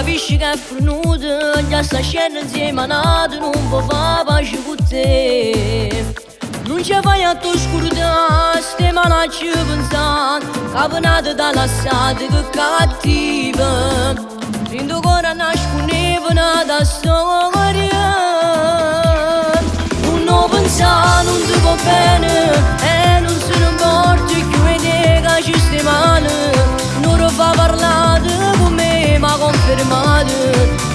capisci che è fornuta, già sta scena insieme a nato, non può fare pace con te. Non ci fai a tu scordare, stiamo a ci pensare, caponata dall'assata che cattiva. Finto ancora nascondeva da storia. Non pensare, non ti va bene, e non se ne importa più vede che ci stai male. Non fa parlare con me, ma confermato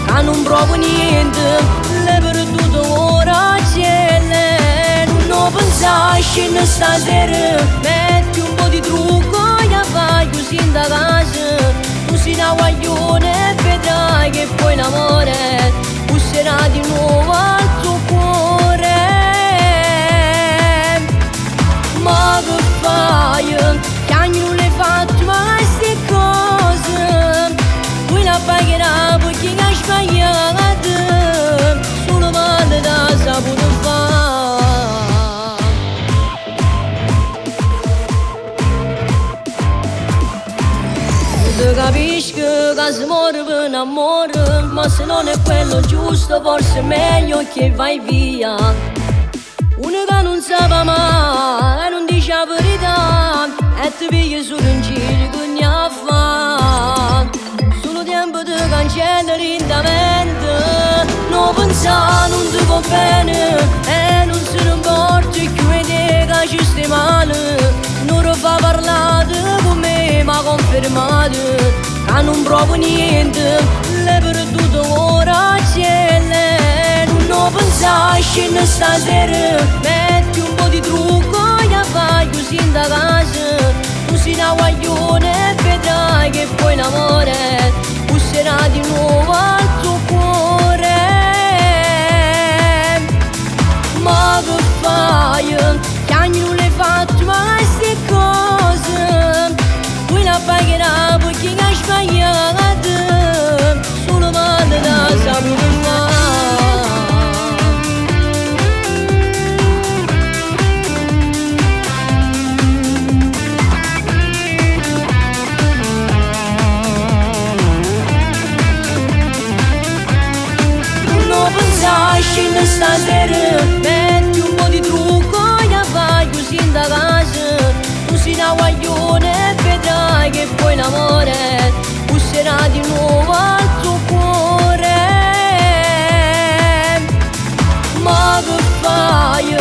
che non provo niente, le perduto ora c'è lei. Non pensare, scende stasera, metti un po' di trucco e fai così in da casa. Tu sei una guaglione e vedrai che poi l'amore busserà di nuovo al tuo cuore. Ma che fai? Che anni non le fatto mai queste cose. Poi la pagherà perché hai sbagliato, solo male da saputo fare. Tu capisci che si muore per un amore, ma se non è quello giusto forse è meglio che vai via. Uno che non sa mai e non dice la verità, e ti piglia solo in giro che ne fa. Solo tempo ti cancella lentamente. Non pensare, non ti va bene, e non se ne importa più vede che ci stai male. Non fa parlare con me, ma confermato che non provo niente, le perduto ora c'è lei. Non pensare, scende stasera, metti un po' di trucco e fai così in da casa. Tu sei una guaglione e vedrai che poi l'amore busserà di nuovo al tuo cuore. Ma che fai? Che anni non le fatto mai queste cose. Poi la pagherà perché hai sbagliato, solo male da saputo fare. Scende stasera, metti un po' di trucco e fai così in da casa. Tu sei una guaglione e vedrai che poi l'amore busserà di nuovo al tuo cuore. Ma che fai?